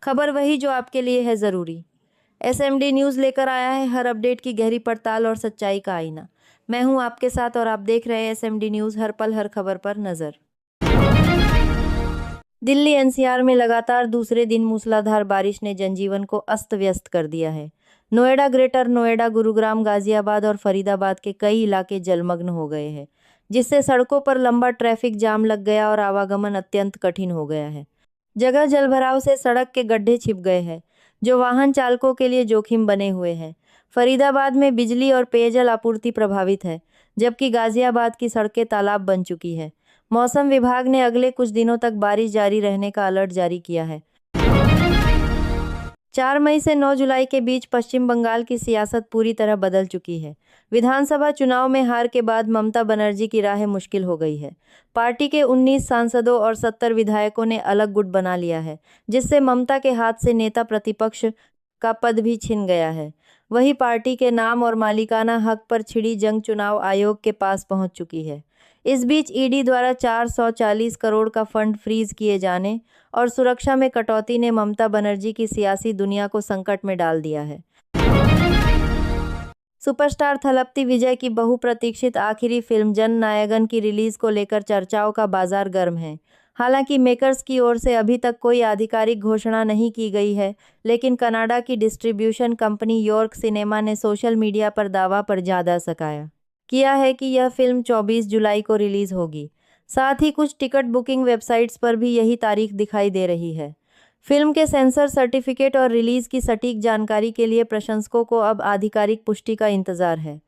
खबर वही जो आपके लिए है ज़रूरी। एसएमडी न्यूज़ लेकर आया है हर अपडेट की गहरी पड़ताल और सच्चाई का आईना। मैं हूं आपके साथ और आप देख रहे हैं एसएमडी न्यूज़, हर पल हर खबर पर नज़र। दिल्ली एनसीआर में लगातार दूसरे दिन मूसलाधार बारिश ने जनजीवन को अस्त व्यस्त कर दिया है। नोएडा, ग्रेटर नोएडा, गुरुग्राम, गाजियाबाद और फरीदाबाद के कई इलाके जलमग्न हो गए हैं, जिससे सड़कों पर लंबा ट्रैफिक जाम लग गया और आवागमन अत्यंत कठिन हो गया है। जगह जलभराव से सड़क के गड्ढे छिप गए हैं, जो वाहन चालकों के लिए जोखिम बने हुए हैं। फरीदाबाद में बिजली और पेयजल आपूर्ति प्रभावित है, जबकि गाजियाबाद की सड़कें तालाब बन चुकी है। मौसम विभाग ने अगले कुछ दिनों तक बारिश जारी रहने का अलर्ट जारी किया है। 4 मई से 9 जुलाई के बीच पश्चिम बंगाल की सियासत पूरी तरह बदल चुकी है। विधानसभा चुनाव में हार के बाद ममता बनर्जी की राह मुश्किल हो गई है। पार्टी के 19 सांसदों और 70 विधायकों ने अलग गुट बना लिया है, जिससे ममता के हाथ से नेता प्रतिपक्ष का पद भी छिन गया है। वहीं पार्टी के नाम और मालिकाना हक पर छिड़ी जंग चुनाव आयोग के पास पहुंच चुकी है। इस बीच ईडी द्वारा 440 करोड़ का फंड फ्रीज किए जाने और सुरक्षा में कटौती ने ममता बनर्जी की सियासी दुनिया को संकट में डाल दिया है। सुपरस्टार थलपति विजय की बहुप्रतीक्षित आखिरी फिल्म जननायकन की रिलीज को लेकर चर्चाओं का बाजार गर्म है। हालांकि मेकर्स की ओर से अभी तक कोई आधिकारिक घोषणा नहीं की गई है, लेकिन कनाडा की डिस्ट्रीब्यूशन कंपनी यॉर्क सिनेमा ने सोशल मीडिया पर दावा पर ज्यादा सकाया किया है कि यह फिल्म 24 जुलाई को रिलीज होगी। साथ ही कुछ टिकट बुकिंग वेबसाइट्स पर भी यही तारीख दिखाई दे रही है। फिल्म के सेंसर सर्टिफिकेट और रिलीज की सटीक जानकारी के लिए प्रशंसकों को अब आधिकारिक पुष्टि का इंतजार है।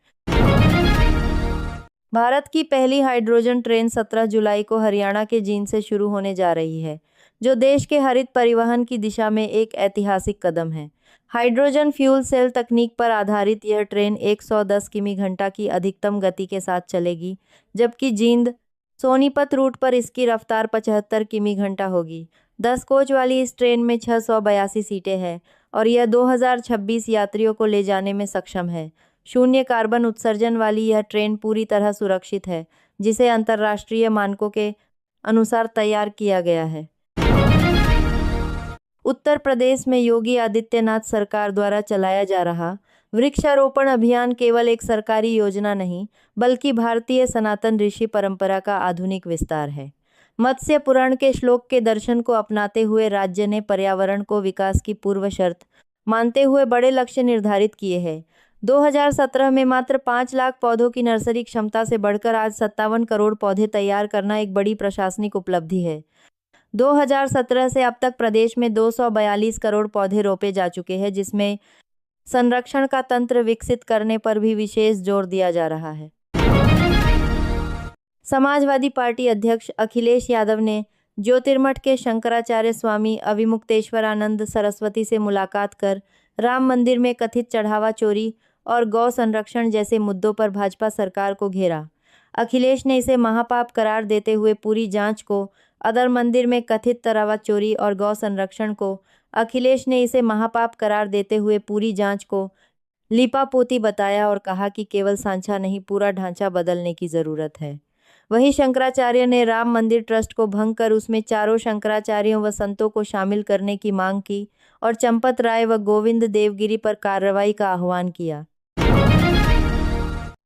भारत की पहली हाइड्रोजन ट्रेन 17 जुलाई को हरियाणा के जींद से शुरू होने जा रही है, जो देश के हरित परिवहन की दिशा में एक ऐतिहासिक कदम है। हाइड्रोजन फ्यूल सेल तकनीक पर आधारित यह ट्रेन 110 किमी घंटा की अधिकतम गति के साथ चलेगी, जबकि जींद सोनीपत रूट पर इसकी रफ्तार 75 किमी घंटा होगी। 10 कोच वाली इस ट्रेन में 682 सीटें हैं और यह 2026 यात्रियों को ले जाने में सक्षम है। शून्य कार्बन उत्सर्जन वाली यह ट्रेन पूरी तरह सुरक्षित है, जिसे अंतर्राष्ट्रीय मानकों के अनुसार तैयार किया गया है। उत्तर प्रदेश में योगी आदित्यनाथ सरकार द्वारा चलाया जा रहा वृक्षारोपण अभियान केवल एक सरकारी योजना नहीं, बल्कि भारतीय सनातन ऋषि परंपरा का आधुनिक विस्तार है। मत्स्य पुराण के श्लोक के दर्शन को अपनाते हुए राज्य ने पर्यावरण को विकास की पूर्व शर्त मानते हुए बड़े लक्ष्य निर्धारित किए हैं। 2017 में मात्र 5 लाख पौधों की नर्सरी क्षमता से बढ़कर आज 57 करोड़ पौधे तैयार करना एक बड़ी प्रशासनिक उपलब्धि है। 2017 से अब तक प्रदेश में 242 करोड़ पौधे रोपे जा चुके हैं, जिसमें संरक्षण का तंत्र विकसित करने पर भी विशेष जोर दिया जा रहा है। समाजवादी पार्टी अध्यक्ष अखिलेश यादव ने ज्योतिर्मठ के शंकराचार्य स्वामी अविमुक्तेश्वरानंद सरस्वती से मुलाकात कर राम मंदिर में कथित चढ़ावा चोरी और गौ संरक्षण जैसे मुद्दों पर भाजपा सरकार को घेरा। अखिलेश ने इसे महापाप करार देते हुए पूरी जांच को अदर मंदिर में कथित चढ़ावा चोरी और गौ संरक्षण को अखिलेश ने इसे महापाप करार देते हुए पूरी जांच को लीपापोती बताया और कहा कि केवल सांचा नहीं, पूरा ढांचा बदलने की जरूरत है। वहीं शंकराचार्य ने राम मंदिर ट्रस्ट को भंग कर उसमें चारों शंकराचार्यों व संतों को शामिल करने की मांग की और चंपत राय व गोविंद देवगिरी पर कार्रवाई का आह्वान किया।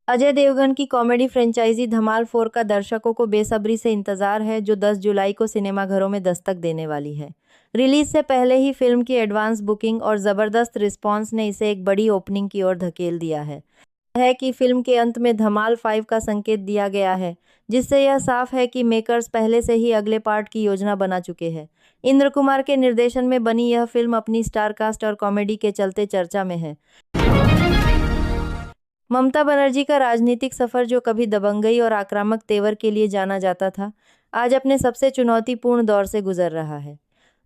अजय देवगन की कॉमेडी फ्रेंचाइजी धमाल 4 का दर्शकों को बेसब्री से इंतजार है, जो 10 जुलाई को सिनेमाघरों में दस्तक देने वाली है। रिलीज से पहले ही फिल्म की एडवांस बुकिंग और जबरदस्त रिस्पांस ने इसे एक बड़ी ओपनिंग की ओर धकेल दिया है कि फिल्म के अंत में धमाल 5 का संकेत दिया गया है, जिससे यह साफ है कि मेकर्स पहले से ही अगले पार्ट की योजना बना चुके हैं। इंद्र कुमार के निर्देशन में बनी यह फिल्म अपनी स्टारकास्ट और कॉमेडी के चलते चर्चा में है। ममता बनर्जी का राजनीतिक सफर, जो कभी दबंगई और आक्रामक तेवर के लिए जाना जाता था, आज अपने सबसे चुनौतीपूर्ण दौर से गुजर रहा है।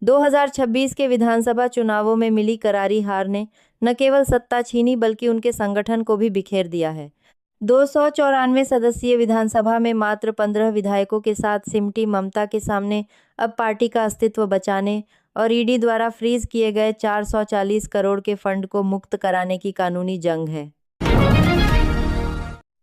2026 के विधानसभा चुनावों में मिली करारी हार ने न केवल सत्ता छीनी, बल्कि उनके संगठन को भी बिखेर दिया है। 294 सदस्यीय विधानसभा में मात्र 15 विधायकों के साथ सिमटी ममता के सामने अब पार्टी का अस्तित्व बचाने और ईडी द्वारा फ्रीज किए गए 440 करोड़ के फंड को मुक्त कराने की कानूनी जंग है।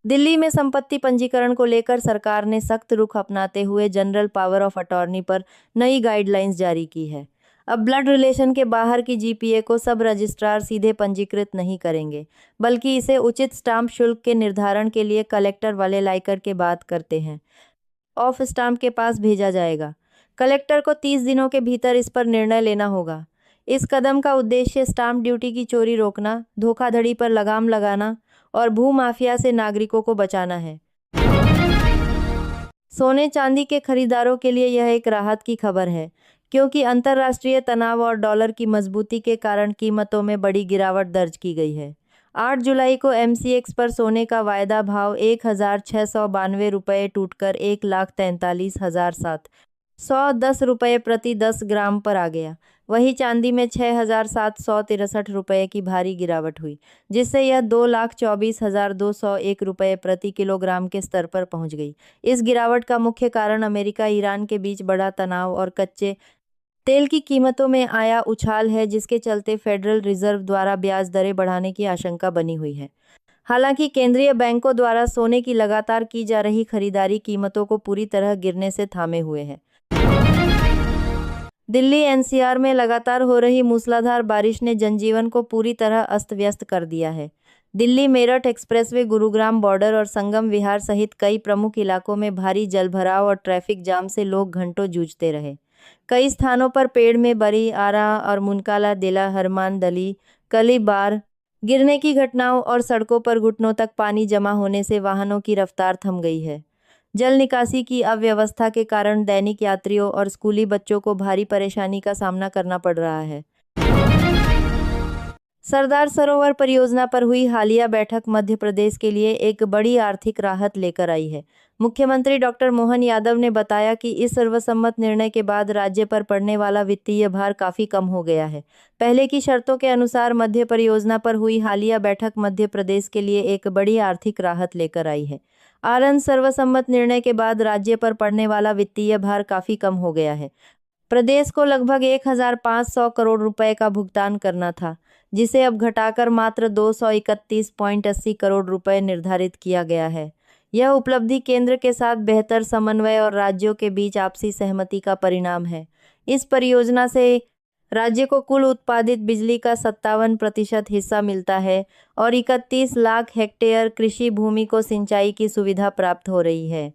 दिल्ली में संपत्ति पंजीकरण को लेकर सरकार ने सख्त रुख अपनाते हुए जनरल पावर ऑफ अटॉर्नी पर नई गाइडलाइंस जारी की है। अब ब्लड रिलेशन के बाहर की जीपीए को सब रजिस्ट्रार सीधे पंजीकृत नहीं करेंगे, बल्कि इसे उचित स्टाम्प शुल्क के निर्धारण के लिए कलेक्टर वाले लाइकर के बात करते हैं ऑफ स्टाम्प के पास भेजा जाएगा। कलेक्टर को 30 दिनों के भीतर इस पर निर्णय लेना होगा। इस कदम का उद्देश्य स्टाम्प ड्यूटी की चोरी रोकना, धोखाधड़ी पर लगाम लगाना और भू माफिया से नागरिकों को बचाना है। सोने चांदी के खरीदारों के लिए यह एक राहत की खबर है, क्योंकि अंतर्राष्ट्रीय तनाव और डॉलर की मजबूती के कारण कीमतों में बड़ी गिरावट दर्ज की गई है। 8 जुलाई को MCX पर सोने का वायदा भाव 1,692 रुपये टूटकर 1,43,710 रुपये प्रति 10 ग्राम पर आ गया। वहीं चांदी में 6,763 रुपये की भारी गिरावट हुई, जिससे यह 2,24,201 रुपये प्रति किलोग्राम के स्तर पर पहुंच गई। इस गिरावट का मुख्य कारण अमेरिका ईरान के बीच बढ़ा तनाव और कच्चे तेल की कीमतों में आया उछाल है, जिसके चलते फेडरल रिजर्व द्वारा ब्याज दरें बढ़ाने की आशंका बनी हुई है। हालांकि केंद्रीय बैंकों द्वारा सोने की लगातार की जा रही खरीदारी कीमतों को पूरी तरह गिरने से थामे हुए है। दिल्ली NCR में लगातार हो रही मूसलाधार बारिश ने जनजीवन को पूरी तरह अस्त व्यस्त कर दिया है। दिल्ली मेरठ एक्सप्रेसवे, गुरुग्राम बॉर्डर और संगम विहार सहित कई प्रमुख इलाकों में भारी जलभराव और ट्रैफिक जाम से लोग घंटों जूझते रहे। कई स्थानों पर पेड़ में बरी, आरा और मुनकाला, दिला, हरमान दली, कलीबार गिरने की घटनाओं और सड़कों पर घुटनों तक पानी जमा होने से वाहनों की रफ्तार थम गई है। जल निकासी की अव्यवस्था के कारण दैनिक यात्रियों और स्कूली बच्चों को भारी परेशानी का सामना करना पड़ रहा है। सरदार सरोवर परियोजना पर हुई हालिया बैठक मध्य प्रदेश के लिए एक बड़ी आर्थिक राहत लेकर आई है। मुख्यमंत्री डॉक्टर मोहन यादव ने बताया कि इस सर्वसम्मत निर्णय के बाद राज्य पर पड़ने वाला वित्तीय भार काफी कम हो गया है। पहले की शर्तों के अनुसार मध्य परियोजना पर हुई हालिया बैठक मध्य प्रदेश के लिए एक बड़ी आर्थिक राहत लेकर आई है। आरंभ सर्वसम्मत निर्णय के बाद राज्य पर पड़ने वाला वित्तीय भार काफी कम हो गया है। प्रदेश को लगभग 1,500 करोड़ रुपए का भुगतान करना था, जिसे अब घटाकर मात्र 231.80 करोड़ रुपए निर्धारित किया गया है। यह उपलब्धि केंद्र के साथ बेहतर समन्वय और राज्यों के बीच आपसी सहमति का परिणाम है। इस परियोजना से राज्य को कुल उत्पादित बिजली का 57% हिस्सा मिलता है और 31 लाख हेक्टेयर कृषि भूमि को सिंचाई की सुविधा प्राप्त हो रही है।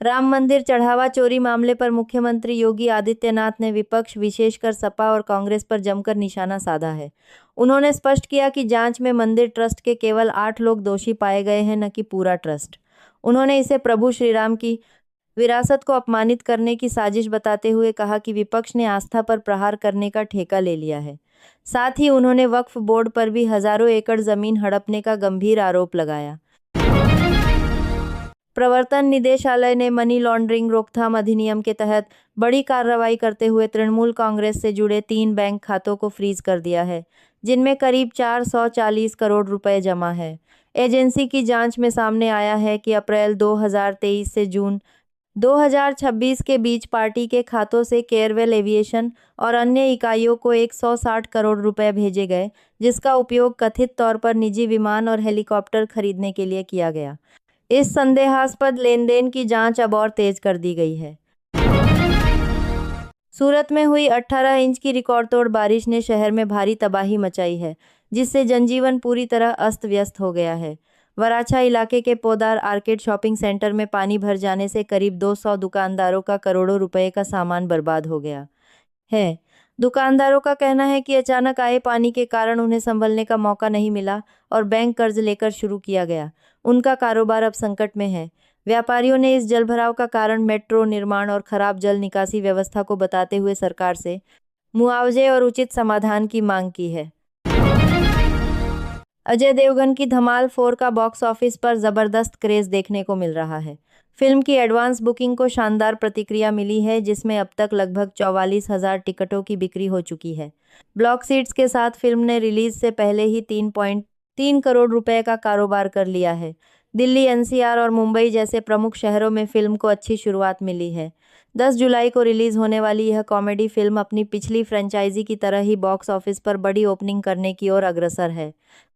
राम मंदिर चढ़ावा चोरी मामले पर मुख्यमंत्री योगी आदित्यनाथ ने विपक्ष, विशेषकर सपा और कांग्रेस पर जमकर निशाना साधा है। उन्होंने स्पष्ट किया कि जांच में मंदिर ट्रस्ट के केवल 8 लोग दोषी पाए गए हैं, न कि पूरा ट्रस्ट। उन्होंने इसे प्रभु श्रीराम की विरासत को अपमानित करने की साजिश बताते हुए कहा कि विपक्ष ने आस्था पर प्रहार करने का ठेका ले लिया है। साथ ही उन्होंने वक्फ बोर्ड पर भी हजारों एकड़ जमीन हड़पने का गंभीर आरोप लगाया। प्रवर्तन निदेशालय ने मनी लॉन्ड्रिंग रोकथाम अधिनियम के तहत बड़ी कार्रवाई करते हुए तृणमूल कांग्रेस से जुड़े 3 बैंक खातों को फ्रीज कर दिया है, जिनमें करीब 440 करोड़ रुपए जमा है। एजेंसी की जांच में सामने आया है कि अप्रैल 2023 से जून 2026 के बीच पार्टी के खातों से केयरवेल एविएशन और अन्य इकाइयों को 160 करोड़ रुपए भेजे गए, जिसका उपयोग कथित तौर पर निजी विमान और हेलीकॉप्टर खरीदने के लिए किया गया। इस संदेहास्पद लेनदेन की जांच अब और तेज कर दी गई है। सूरत में हुई 18 इंच की रिकॉर्ड-तोड़ बारिश ने शहर में भारी तबाही मचाई है, जिससे जनजीवन पूरी तरह अस्त व्यस्त हो गया है। वराछा इलाके के पोदार आर्केड शॉपिंग सेंटर में पानी भर जाने से करीब 200 दुकानदारों का करोड़ों रुपए का सामान बर्बाद हो गया है। दुकानदारों का कहना है कि अचानक आए पानी के कारण उन्हें संभलने का मौका नहीं मिला और बैंक कर्ज लेकर शुरू किया गया। उनका कारोबार अब संकट में है। व्यापारियों ने इस जलभराव का कारण मेट्रो निर्माण और खराब जल निकासी व्यवस्था को बताते हुए सरकार से मुआवजे और उचित समाधान की मांग की है। अजय देवगन की धमाल 4 का बॉक्स ऑफिस पर जबरदस्त क्रेज देखने को मिल रहा है। फिल्म की एडवांस बुकिंग को शानदार प्रतिक्रिया मिली है, जिसमें अब तक लगभग 44,000 टिकटों की बिक्री हो चुकी है। ब्लॉक सीट्स के साथ फिल्म ने रिलीज से पहले ही 3.3 करोड़ रुपए का कारोबार कर लिया है। दिल्ली, NCR और मुंबई जैसे प्रमुख शहरों में फिल्म को अच्छी शुरुआत मिली है। 10 जुलाई को रिलीज होने वाली यह कॉमेडी फिल्म अपनी पिछली फ्रेंचाइजी की तरह ही बॉक्स ऑफिस पर बड़ी ओपनिंग करने की ओर अग्रसर है।